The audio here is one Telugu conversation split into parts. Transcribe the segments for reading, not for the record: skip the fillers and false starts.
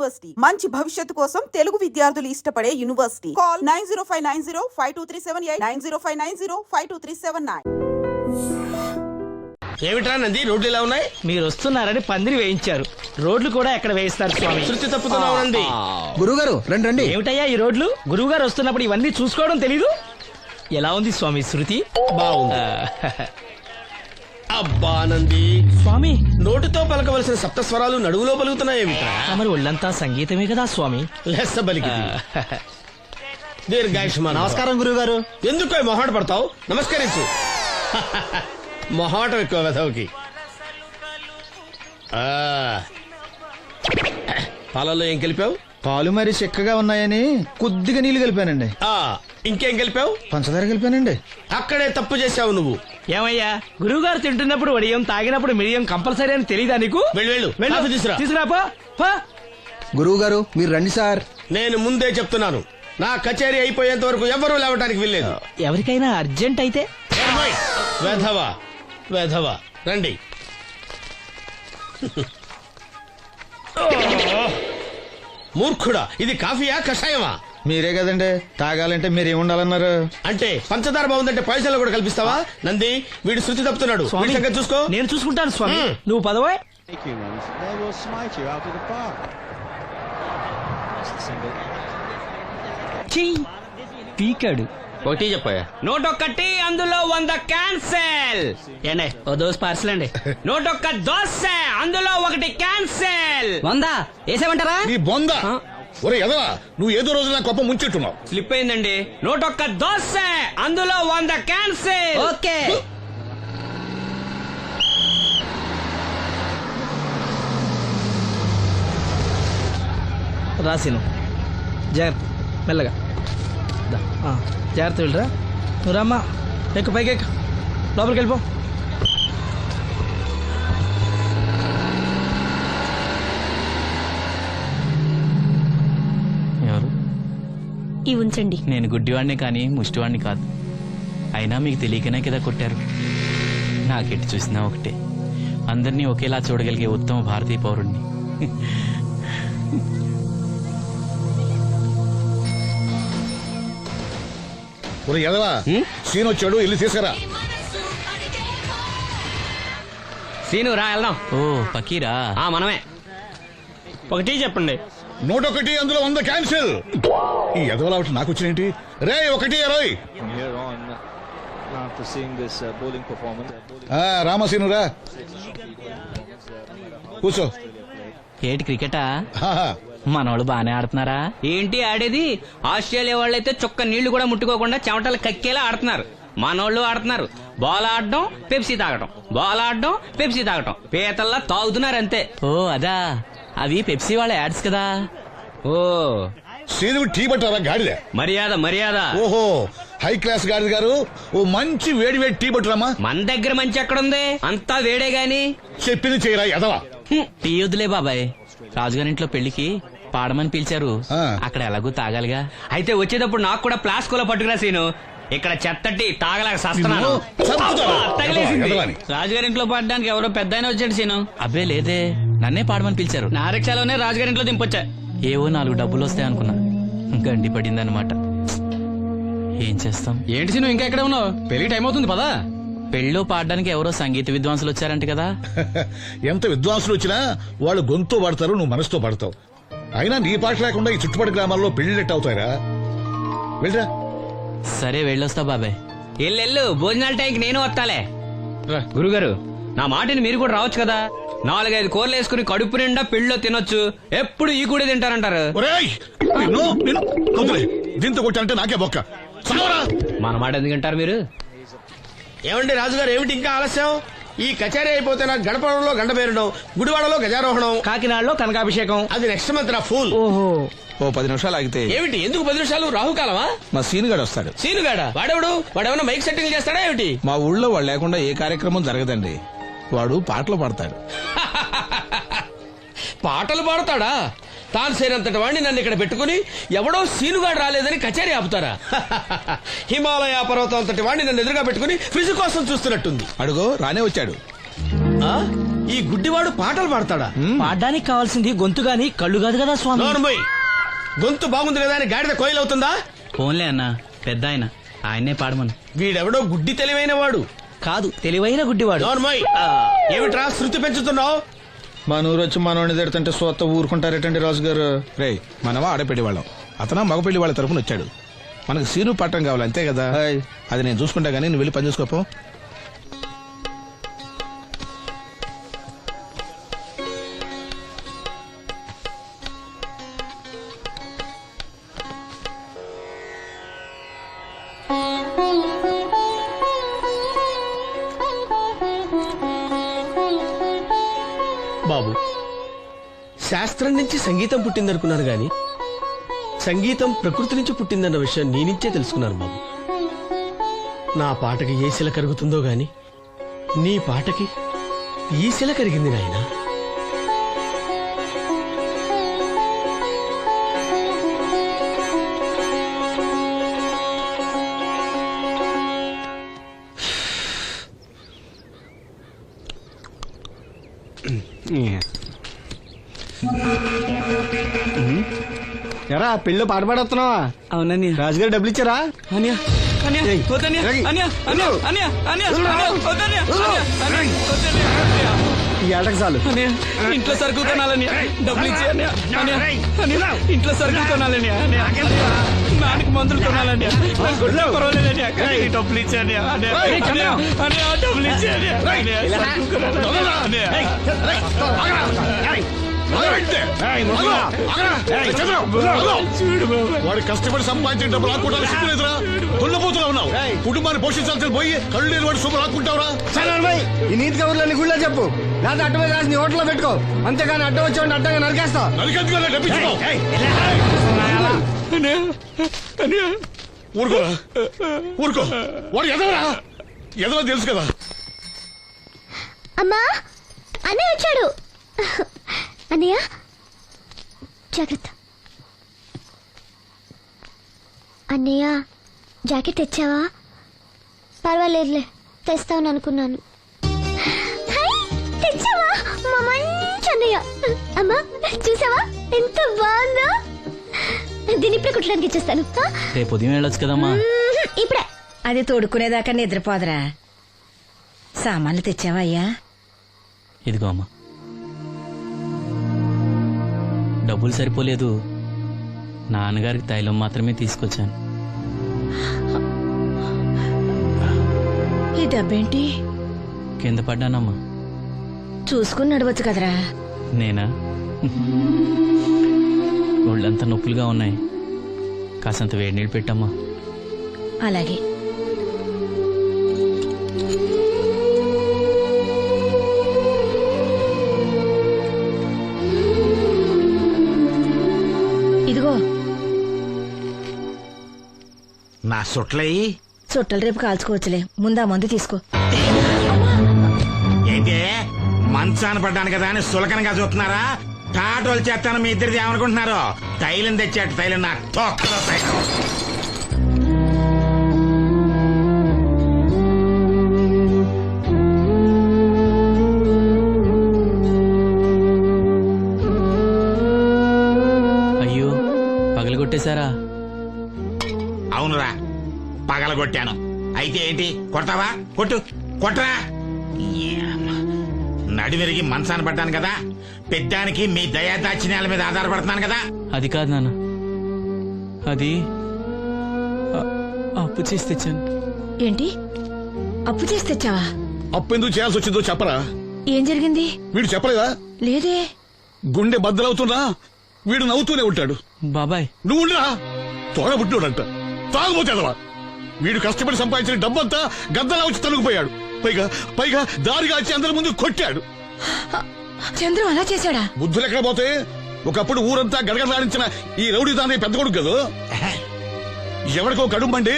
యూనివర్సిటీ మంచి భవిష్యత్తు కోసం తెలుగు విద్యార్థులు ఇష్టపడే యూనివర్సిటీ. కాల్ 9059052378 9059052379. ఏమిట్రా నంది, రోడ్లు ఇలా ఉన్నాయి? మీరు వస్తున్నారని పందిరి వేయించారు. రోడ్లు కూడా ఎక్కడ వేయిస్తారు స్వామి? శృతి తప్పుతున్నావు నంది. గురుగారు రండి రండి. ఏమిటయ్యా ఈ రోడ్లు? గురువు గారు వస్తున్నప్పుడు ఇవన్నీ చూసుకోవడం తెలీదు? ఎలా ఉంది స్వామి శృతి? బాగుంది. అబ్బా నంది, స్వామి నోటితో పలకవలసిన సప్తస్వరాలు నడువులో పలుకుతున్నాయేమిట్రా? మరి ఒళ్ళంతా సంగీతమే కదా స్వామి. లెస్స బలికి దీర్ఘాయుష్మాన్. నమస్కారం గురుగారు. ఎందుకు మొహాట పడతావు? నమస్కరించు. మొహాటం ఎక్కువ వెధవుకి. పాలల్లో ఏం కలిపావు? పాలు మరి చిక్కగా ఉన్నాయని కొద్దిగా నీళ్లు కలిపానండి. ఇంకేం కలిపావు? పంచదార కలిపానండి. అక్కడే తప్పు చేశావు నువ్వు. ఏమయ్యా, గురువు గారు తింటున్నప్పుడు వడియం, తాగినప్పుడు మిడియం కంపల్సరీ అని తెలీదా నీకు? వెళ్ళు కాఫీ తీసురా. తీసుకురాపో. గురువు గారు మీరు రండి సార్. నేను ముందే చెప్తున్నాను, నా కచేరీ అయిపోయేంత వరకు ఎవరూ లేవటానికి వెళ్ళలేదు. ఎవరికైనా అర్జెంట్ అయితే వెధవా వెధవా రండి. మూర్ఖుడా, ఇది కాఫీయా కషాయమా? మీరే కదండి తాగాలంటే మీరేముండాలన్నారు? అంటే పంచదార బాగుందంటే పైసలు కూడా కల్పిస్తావా? నంది, వీడు శృతి తప్పుతున్నాడు. వీడి సంగతి చూసుకో. నేను చూసుకుంటాను స్వామి. నువ్వు పదవే. పీకాడు. ఒకటి చెప్పాయా? 101 అందులో 100 క్యాన్సెల్. ఏండే ఓ దోస్ పార్సల్ అండి. 101 దోశ అందులో 1 క్యాన్సెల్. 100 వేసేమంటారా? నీ బొంద. ఒరే ఎదవా, నువ్వు ఏదో రోజు నా గొప్ప ముంచెట్టున్నావు. స్లిప్ అయిందండి. 101 దోశ అందులో 100 క్యాన్సెల్. ఓకే. రాసిను జాగ్రత్త, మెల్లగా జాగ్రత్త వెళ్ళరా. నువ్వు రామ్మా, ఎక్కు పైకి ఎక్కు, లోపలికి వెళ్ళిపో. ఎవరు? ఇవి ఉంచండి. నేను గుడ్డివాడిని కానీ ముష్టివాడిని కాదు. అయినా మీకు తెలియకనే కదా కొట్టారు. నాకెట్టి చూసినా ఒకటే, అందరినీ ఒకేలా చూడగలిగే ఉత్తమ భారతీయ పౌరుణ్ణి. ఒరే ఎదవా, సీన్ వచ్చాడు, ఇల్లు తీసుకురా. సీను రా వెళ్దాం. ఓ పకీరా, మనమే. ఒకటి చెప్పండి. 101 అందులో 100 క్యాన్సిల్. ఈ ఎదవలా ఒకటి నాకు వచ్చినేంటి? రే 120. రామసీను రా, కూర్చో. ఏటి క్రికెటా? ఆహా. మనోళ్ళు బానే ఆడుతున్నారా? ఏంటి ఆడేది? ఆస్ట్రేలియా వాళ్ళైతే చుక్క నీళ్లు కూడా ముట్టుకోకుండా చెమటలు కక్కేలా ఆడుతున్నారు. మనోళ్ళు ఆడుతున్నారు బాల్ ఆడడం, పెప్సీ తాగటం, బాల్ ఆడడం, పెప్సీ తాగటం, పీతల్లా తాగుతున్నారు అంతే. ఓ అదా, అవి పెప్సీ వాళ్ళ యాడ్స్ కదా. ఓ సీను టీ పట్టారా గాడిద? మర్యాద మర్యాద. ఓహో, హై క్లాస్ గాడిద గారు, ఓ మంచి వేడి వేడి టీ పట్టురామా. మన దగ్గర మంచి ఎక్కడుంది? అంతా వేడే గాని. చెప్పింది చేయరా ఎదవా. టీ వద్దులే బాబాయ్, రాజుగారింట్లో పెళ్లికి పాడమని పిలిచారు. అక్కడ ఎలాగూ తాగాలిగా. అయితే వచ్చేటప్పుడు నాకు కూడా ప్లాస్కోలో పట్టుకురా సీను. ఇక్కడ చెత్తటి తాగలేక సస్తున్నాను. రాజుగారింట్లో పాడడానికి ఎవరో పెద్ద వచ్చాడు సీను. అబ్బే లేదే, నన్నే పాడమని పిలిచారు. నా రిక్షాలోనే రాజుగారింట్లో దింపొచ్చా. ఏవో 4 డబ్బులు వస్తాయి అనుకున్నా, గండి పడిందనమాట. ఏం చేస్తాం? ఏంటి సీను ఇంకా ఎక్కడ ఉన్నావు? పెళ్లి టైం అవుతుంది పదా. పెళ్ళిలో పాడడానికి ఎవరో సంగీత విద్వాంసులు వచ్చారంట కదా. ఎంత విద్వాంసులు వచ్చినా వాళ్ళు గొంతు పడతారు, నువ్వు మనసుతో పడతావు. అయినా నీ పాట లేకుండా ఈ చుట్టుపక్కల గ్రామాల్లో పెళ్లిళ్ళెట్ అవుతాయిరా. వెళ్ళరా. సరే వెళ్ళొస్తా బాబాయ్. ఎల్లెళ్ళు, భోజనాల టైంకి నేను వస్తాలే. గురుగారు, నా మాటని మీరు కూడా రావచ్చు కదా. 4-5 కూరలు వేసుకుని కడుపు నిండా పెళ్ళిలో తినొచ్చు. ఎప్పుడు ఈ కూడా తింటారంటారు. దీంతో కొట్టానంటే నాకే బొక్క. మన మాట ఎందుకంటారు మీరు? ఏమండి రాజుగారు, ఏమిటి ఇంకా ఆలస్యం? ఈ కచేరీ అయిపోతే నాకు గణపడంలో గండ పేరడం, గుడివాడలో గజారోహణం, కాకినాడలో కనకాభిషేకం. అది నెక్స్ట్ మంత్ నా ఫూల్. ఓహో, ఓ 10 నిమిషాలు ఆగితే. ఏమిటి, ఎందుకు 10 నిమిషాలు? రాహుకాలమా? మా సీనుగాడు వస్తాడు. సీనుగాడా? వాడేమన్నా మైక్ సెట్టింగ్ చేస్తాడా ఏమిటి? మా ఊళ్ళో వాడు లేకుండా ఏ కార్యక్రమం జరగదండి. వాడు పాటలు పాడతాడు. పాటలు పాడతాడా? తాను సేనంతటి వాడిని నన్ను ఇక్కడ పెట్టుకుని ఎవడో సీనుగాడు రాలేదని కచేరీ ఆపుతారా? హిమాలయ పర్వతం అంతటి వాడిని నన్ను ఎదురుగా పెట్టుకుని ఫ్రిజ్ కోసం చూస్తున్నట్టుంది. అడుగో రానే వచ్చాడు. ఈ గుడ్డివాడు పాటలు పాడతాడా? పాడడానికి కావాల్సింది గొంతు గాని కళ్ళు కాదు కదా స్వామి. నోర్మోయ్, గొంతు బాగుంది కదా అని గాడిద కోయిలవుతుందా? ఫోన్లే అన్న, పెద్ద ఆయన, ఆయన్నే పాడమను. వీడెవడో గుడ్డి తెలివైన వాడు. కాదు, తెలివైన గుడ్డివాడు. నోర్మోయ్, ఏమిట్రా శృతి పెంచుతున్నావు? మన ఊరు వచ్చి మనోడిని తిడుతుంటే సొత్త ఊరుకుంటారేటండి రాజు గారు. రే, మనవా ఆడపెళ్లి వాళ్ళం, అతను మగపెళ్లి వాళ్ళ తరఫున వచ్చాడు. మనకు సీను పట్టం కావాలి అంతే కదా. అది నేను చూసుకుంటా గానీ నువ్వు వెళ్ళి పని చూసుకోపో. బాబు, శాస్త్రం నుంచి సంగీతం పుట్టిందనుకున్నాను గాని సంగీతం ప్రకృతి నుంచి పుట్టిందన్న విషయం నీ నుంచే తెలుసుకున్నాను బాబు. నా పాటకి ఏ శిల కరుగుతుందో గాని నీ పాటకి ఈ శిల కరిగింది నాయనా. ఎరా పెళ్ళి పాట పాడుతున్నావా? అవునని రాజుగారు డబ్బులు ఇచ్చారా? ఈ ఏటకు చాలు. ఇంట్లో సరుకులు కొనాలని డబ్బులు ఇచ్చి ఇంట్లో సరుకులు కొనాలని నాన్నకి మందులు కొనాలని పర్వాలేదని డబ్బులు ఇచ్చాని డబ్బులు ఇచ్చాని వాడి కష్టపడి సంపాదించిన డబ్బులు ఆకుంటారు సిగ్గులేదురా? దున్నపోతులా ఉన్నావు. కుటుంబాన్ని పోషించాల్సిన పోయి కళ్ళు లేని వాడి సొమ్ము ఆకుంటావురా? ఈ నీతి కబుర్లన్నీ గుళ్ళో చెప్పు, లేదా అడ్డ మీద రాసి నీ హోటల్లో పెట్టుకో. అంతేగాని అడ్డం వచ్చి అడ్డంగా నరికేస్తా. నరికెందుకు డబ్బిచ్చుకో. ఊరుకోరా, ఊరుకో. వాడు ఎదవరా? ఎదవ తెలుసు కదా. అమ్మా, అన్నయ్య వచ్చాడు. అన్నయ్య జాగ్రత్త. అన్నయ్య జాకెట్ తెచ్చావా? పర్వాలేదులే, తెస్తావని అనుకున్నాను. తెచ్చావా? మా మంచి అన్నయ్య. అమ్మా చూసావా ఎంత బాగుందో? దీన్ని ఇప్పుడే కుట్టడానికి ఇచ్చేస్తాను. రేపు ఉదయం వెళ్ళొచ్చు కదమ్మా. ఇప్పుడే. అది తోడుకునేదాకా నిద్రపోదరా. సామాన్లు తెచ్చావా అయ్యా? ఇదిగో అమ్మా. డబ్బులు సరిపోలేదు, నాన్నగారికి తైలం మాత్రమే తీసుకొచ్చాను. ఈ డబ్బేంటి? కింద పడ్డానమ్మా. చూసుకుని నడవచ్చు కదరా. నేనా? ఒళ్ళంతా నొప్పులుగా ఉన్నాయి, కాసంత వేడి నీళ్ళు పెట్టమ్మా. అలాగే. ఇదిగో నా సొట్లయి చుట్టలు రేపు కాల్చుకోవచ్చులే, ముందా మందు తీసుకో. ఏంటే మంచాన పడ్డాను కదా అని సులకనగా చూస్తున్నారా? టాటోలు చేస్తాను మీ ఇద్దరిది ఏమనుకుంటున్నారు? తైలం తెచ్చాడు, తైలం నా తొక్కలో తైలం. అయ్యో, పగలగొట్టేశారా? అవునురా, పగలగొట్టాను. అయితే ఏంటి, కొడతావా? కొట్టు, కొట్టరా. నడివిరిగి మంచాన పడ్డాను కదా, పెద్దానికి మీ దయాదాచిన్యాల మీద ఆధారపడుతున్నాను కదా. అది కాదు నాన్న, అది అప్పు చేసి తెచ్చాను. ఏంటి, అప్పు చేసి తెచ్చావా? అప్పు ఎందుకు చేయాల్సి వచ్చిందో చెప్పరా? ఏం జరిగింది? వీడు చెప్పలేదా? లేదే. గుండె బద్దలవుతున్నా వీడు నవ్వుతూనే ఉంటాడు. బాబాయ్, నువ్వు ఉండరా? తోడబుట్టినోడంట, తాగుపోతేదవా. వీడు కష్టపడి సంపాదించిన డబ్బంతా గద్దలా వచ్చి తనుకుపోయాడు. పైగా పైగా దారిగా వచ్చి అందరి ముందు కొట్టాడు. చంద్రం అలా చేశాడా? బుద్ధులు ఎక్కడ పోతే? ఒకప్పుడు ఊరంతా గడగడలాడించిన ఈ రౌడీ దాని పెద్ద కొడుకు కదా. ఎవరికో కడుంబండి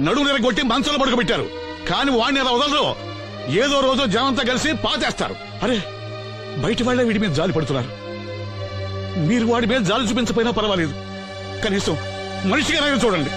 నడుము నిరగొట్టి మంచంలో పడుకోబెట్టారు. కాని వాడిని అలా వదలరు. ఏదో రోజు జనంతా కలిసి పాతేస్తారు. అరే, బయట వాళ్లే వీడి మీద జాలి పడుతున్నారు. మీరు వాడి మీద జాలి చూపించపోయినా పర్వాలేదు, కనీసం మనిషిగా చూడండి.